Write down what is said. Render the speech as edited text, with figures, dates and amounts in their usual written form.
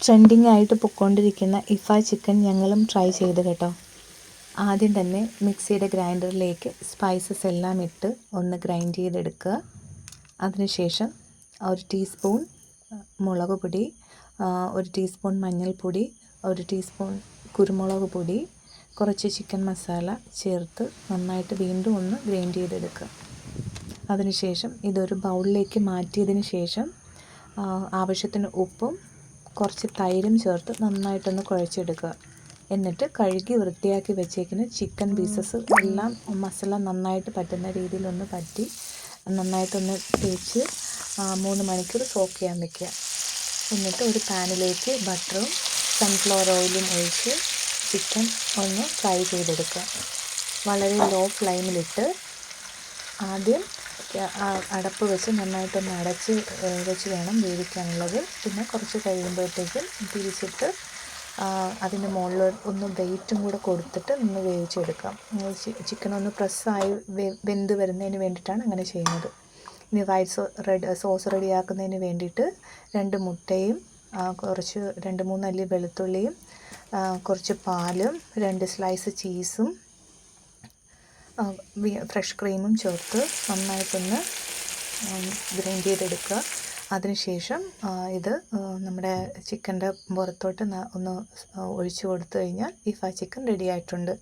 Trending ആയിട്ട് പൊയ്ക്കൊണ്ടിരിക്കുന്ന ഇഫ chicken ഞങ്ങളും try ചെയ്ത് കേട്ടോ. ആദ്യം തന്നെ മിക്സിയുടെ ഗ്രൈൻഡറിലേക്ക് സ്പൈസസ് എല്ലാം ഇട്ട് ഒന്ന് ഗ്രൈൻഡ് ചെയ്തെടുക്കുക. അതിനുശേഷം ഒരു ടീസ്പൂൺ മുളക് പൊടി, ഒരു ടീസ്പൂൺ മഞ്ഞൾപ്പൊടി, ഒരു ടീസ്പൂൺ കുരുമുളക് പൊടി, കുറച്ച് ചിക്കൻ മസാല ചേർത്ത് നന്നായിട്ട് വീണ്ടും ഒന്ന് ഗ്രൈൻഡ് ചെയ്തെടുക്കുക. അതിനുശേഷം ഇതൊരു ബൗളിലേക്ക് മാറ്റിയതിന് ശേഷം ആവശ്യത്തിന് ഉപ്പും കുറച്ച് തൈരും ചേർത്ത് നന്നായിട്ടൊന്ന് കുഴച്ചെടുക്കുക. എന്നിട്ട് കഴുകി വൃത്തിയാക്കി വെച്ചേക്കുന്ന ചിക്കൻ പീസസ് എല്ലാം മസാല നന്നായിട്ട് പറ്റുന്ന രീതിയിലൊന്ന് പറ്റി നന്നായിട്ടൊന്ന് തേച്ച് 3 മണിക്കൂർ സോക്ക് ചെയ്യാൻ വയ്ക്കുക. എന്നിട്ട് ഒരു പാനിലേക്ക് ബട്ടറും സൺഫ്ലവർ ഓയിലും ഒഴിച്ച് ചിക്കൻ ഒന്ന് ഫ്രൈ ചെയ്തെടുക്കുക. വളരെ ലോ ഫ്ലെയിമിലിട്ട് ആദ്യം അടപ്പ് വെച്ച് നന്നായിട്ടൊന്ന് അടച്ച് വെച്ച് വേണം വേവിക്കാനുള്ളത്. പിന്നെ കുറച്ച് കഴിയുമ്പോഴത്തേക്കും തിരിച്ചിട്ട് അതിൻ്റെ മുകളിൽ ഒന്ന് വെയിറ്റും കൂടെ കൊടുത്തിട്ട് ഒന്ന് വേവിച്ചെടുക്കാം. ചിക്കൻ ഒന്ന് പ്രസ്സായി വെന്ത് വരുന്നതിന് വേണ്ടിയിട്ടാണ് അങ്ങനെ ചെയ്യുന്നത്. ഇനി വൈറ്റ് സോസ് റെഡിയാക്കുന്നതിന് വേണ്ടിയിട്ട് 2 മുട്ടയും കുറച്ച് 2-3 അല്ലി വെളുത്തുള്ളിയും കുറച്ച് പാലും 2 സ്ലൈസ് ചീസും ഫ്രഷ് ക്രീമും ചേർത്ത് നന്നായിട്ടൊന്ന് ഗ്രൈൻഡ് ചെയ്തെടുക്കുക. അതിനുശേഷം ഇത് നമ്മുടെ ചിക്കൻ്റെ പുറത്തോട്ട് ഒന്ന് ഒഴിച്ചു കൊടുത്തു കഴിഞ്ഞാൽ ഇഫ ചിക്കൻ റെഡി ആയിട്ടുണ്ട്.